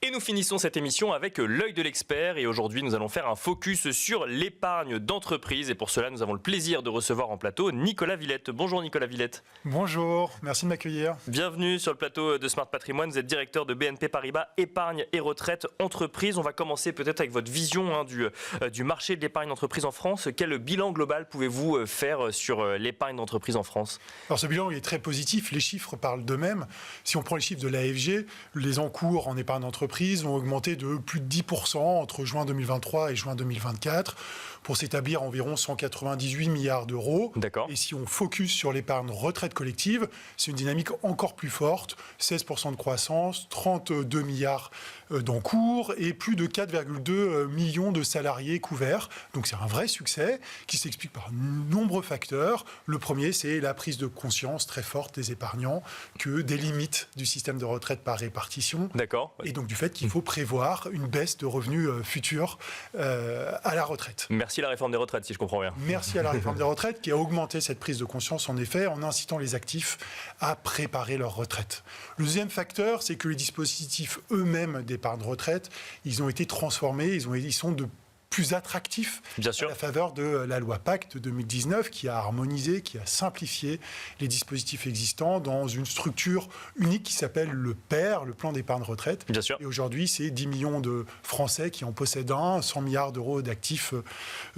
Et nous finissons cette émission avec l'œil de l'expert. Et aujourd'hui, nous allons faire un focus sur l'épargne d'entreprise. Et pour cela, nous avons le plaisir de recevoir en plateau Nicolas Villette. Bonjour Nicolas Villette. Bonjour, merci de m'accueillir. Bienvenue sur le plateau de Smart Patrimoine. Vous êtes directeur de BNP Paribas Épargne et Retraite Entreprise. On va commencer peut-être avec votre vision du marché de l'épargne d'entreprise en France. Quel bilan global pouvez-vous faire sur l'épargne d'entreprise en France ? Alors ce bilan il est très positif, les chiffres parlent d'eux-mêmes. Si on prend les chiffres de l'AFG, les encours en épargne d'entreprise ont augmenté de plus de 10% entre juin 2023 et juin 2024 pour s'établir à environ 198 milliards d'euros. D'accord. Et si on focus sur l'épargne retraite collective, c'est une dynamique encore plus forte, 16% de croissance, 32 milliards d'encours et plus de 4,2 millions de salariés couverts. Donc c'est un vrai succès qui s'explique par de nombreux facteurs. Le premier, c'est la prise de conscience très forte des épargnants que des limites du système de retraite par répartition. D'accord. Et donc du fait qu'il faut prévoir une baisse de revenus futurs à la retraite. Merci la réforme des retraites, si je comprends bien. Merci à la réforme des retraites qui a augmenté cette prise de conscience, en effet, en incitant les actifs à préparer leur retraite. Le deuxième facteur, c'est que les dispositifs eux-mêmes d'épargne retraite, ils ont été transformés, ils sont de plus attractif Bien sûr. à la faveur de la loi Pacte de 2019 qui a harmonisé, qui a simplifié les dispositifs existants dans une structure unique qui s'appelle le PER, le plan d'épargne retraite. Bien sûr. Et aujourd'hui, c'est 10 millions de Français qui en possèdent un, 100 milliards d'euros d'actifs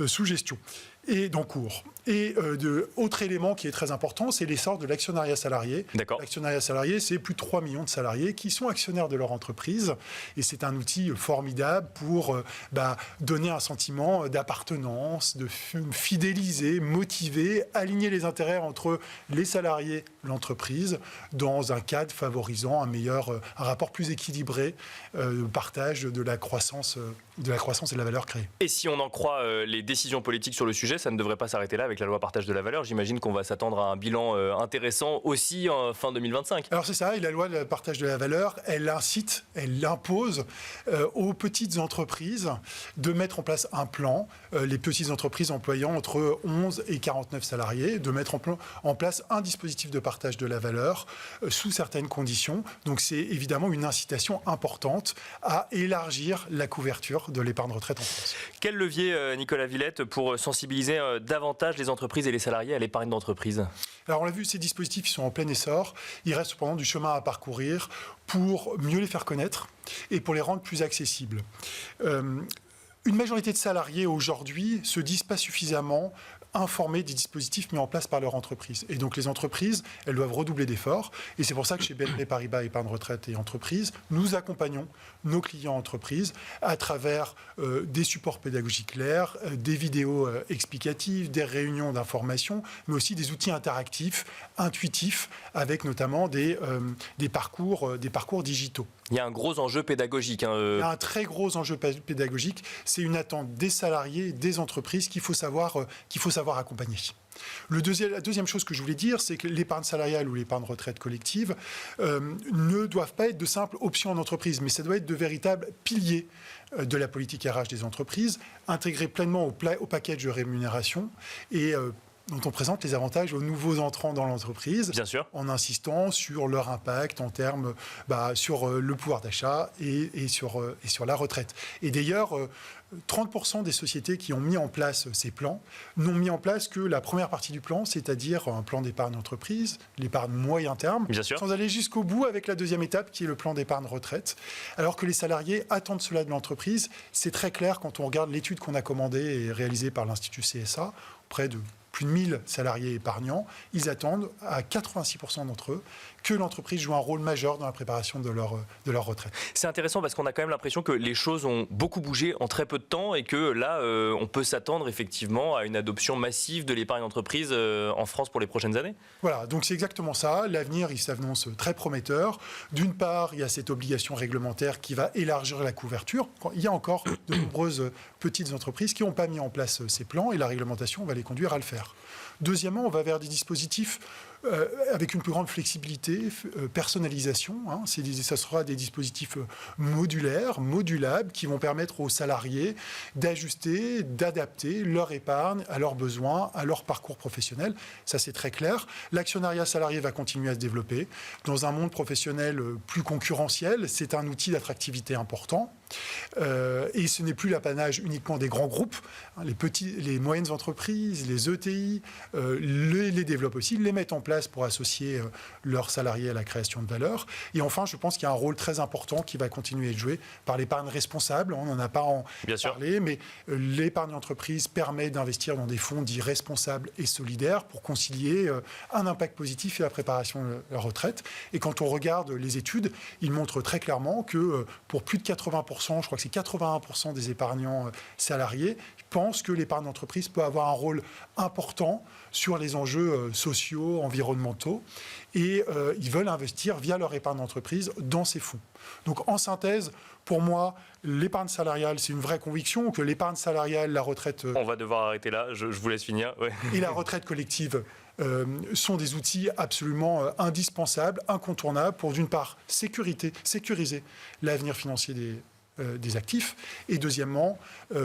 sous gestion et d'encours. Et autre élément qui est très important, c'est l'essor de l'actionnariat salarié. D'accord. L'actionnariat salarié, c'est plus de 3 millions de salariés qui sont actionnaires de leur entreprise. Et c'est un outil formidable pour donner un sentiment d'appartenance, de fidéliser, motiver, aligner les intérêts entre les salariés et l'entreprise dans un cadre favorisant un rapport plus équilibré de partage de la croissance et de la valeur créée. Et si on en croit les décisions politiques sur le sujet, ça ne devrait pas s'arrêter là avec la loi partage de la valeur. J'imagine qu'on va s'attendre à un bilan intéressant aussi en fin 2025. Alors c'est ça, et la loi de partage de la valeur, elle incite, elle impose aux petites entreprises de mettre en place un plan, les petites entreprises employant entre 11 et 49 salariés, de mettre en place un dispositif de partage de la valeur sous certaines conditions. Donc c'est évidemment une incitation importante à élargir la couverture de l'épargne retraite en France. Quel levier, Nicolas Villette, pour sensibiliser davantage les entreprises et les salariés à l'épargne d'entreprise ? Alors on l'a vu, ces dispositifs sont en plein essor. Il reste cependant du chemin à parcourir pour mieux les faire connaître et pour les rendre plus accessibles. Une majorité de salariés aujourd'hui se disent pas suffisamment informés des dispositifs mis en place par leur entreprise. Et donc les entreprises, elles doivent redoubler d'efforts. Et c'est pour ça que chez BNP Paribas Épargne Retraite et Entreprises, nous accompagnons nos clients entreprises à travers des supports pédagogiques clairs, des vidéos explicatives, des réunions d'information, mais aussi des outils interactifs, intuitifs, avec notamment des parcours digitaux. Il y a un gros enjeu pédagogique. Il y a un très gros enjeu pédagogique. C'est une attente des salariés, des entreprises qu'il faut savoir accompagner. La deuxième chose que je voulais dire, c'est que l'épargne salariale ou l'épargne retraite collective ne doivent pas être de simples options en entreprise, mais ça doit être de véritables piliers de la politique RH des entreprises, intégrés pleinement au package de rémunération et dont on présente les avantages aux nouveaux entrants dans l'entreprise. Bien sûr. En insistant sur leur impact en termes sur le pouvoir d'achat et sur la retraite. Et d'ailleurs, 30% des sociétés qui ont mis en place ces plans n'ont mis en place que la première partie du plan, c'est-à-dire un plan d'épargne entreprise, l'épargne moyen terme, Bien sûr. sans aller jusqu'au bout avec la deuxième étape qui est le plan d'épargne retraite. Alors que les salariés attendent cela de l'entreprise. C'est très clair quand on regarde l'étude qu'on a commandée et réalisée par l'Institut CSA, auprès de plus de 1000 salariés épargnants, ils attendent à 86% d'entre eux que l'entreprise joue un rôle majeur dans la préparation de leur retraite. C'est intéressant parce qu'on a quand même l'impression que les choses ont beaucoup bougé en très peu de temps et que là, on peut s'attendre effectivement à une adoption massive de l'épargne entreprise en France pour les prochaines années. Voilà, donc c'est exactement ça. L'avenir, il s'annonce très prometteur. D'une part, il y a cette obligation réglementaire qui va élargir la couverture. Il y a encore de nombreuses petites entreprises qui n'ont pas mis en place ces plans et la réglementation va les conduire à le faire. Deuxièmement, on va vers des dispositifs avec une plus grande flexibilité, personnalisation. Hein. Ça sera des dispositifs modulaires, modulables, qui vont permettre aux salariés d'ajuster, d'adapter leur épargne à leurs besoins, à leur parcours professionnel. Ça, c'est très clair. L'actionnariat salarié va continuer à se développer. Dans un monde professionnel plus concurrentiel, c'est un outil d'attractivité important. Et ce n'est plus l'apanage uniquement des grands groupes. Les moyennes entreprises, les ETI les développent aussi, les mettent en place pour associer leurs salariés à la création de valeur. Et enfin, je pense qu'il y a un rôle très important qui va continuer à être joué par l'épargne responsable. On n'en a pas parlé, mais l'épargne entreprise permet d'investir dans des fonds dits responsables et solidaires pour concilier un impact positif et la préparation de la retraite. Et quand on regarde les études, ils montrent très clairement que pour plus de 80%, je crois que c'est 81% des épargnants salariés, pensent que l'épargne d'entreprise peut avoir un rôle important sur les enjeux sociaux, environnementaux, et ils veulent investir via leur épargne d'entreprise dans ces fonds. Donc en synthèse, pour moi, l'épargne salariale, c'est une vraie conviction que l'épargne salariale, la retraite... On va devoir arrêter là, je vous laisse finir. Ouais. Et la retraite collective sont des outils absolument indispensables, incontournables pour, d'une part, sécuriser l'avenir financier des actifs et deuxièmement,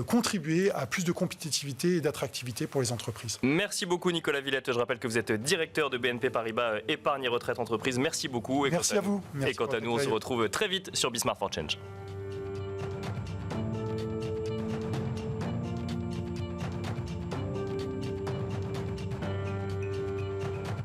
contribuer à plus de compétitivité et d'attractivité pour les entreprises. Merci beaucoup Nicolas Villette. Je rappelle que vous êtes directeur de BNP Paribas Épargne et Retraite Entreprise. Merci beaucoup. Merci à vous. Et quant à nous, on se retrouve très vite sur Be Smart for Change.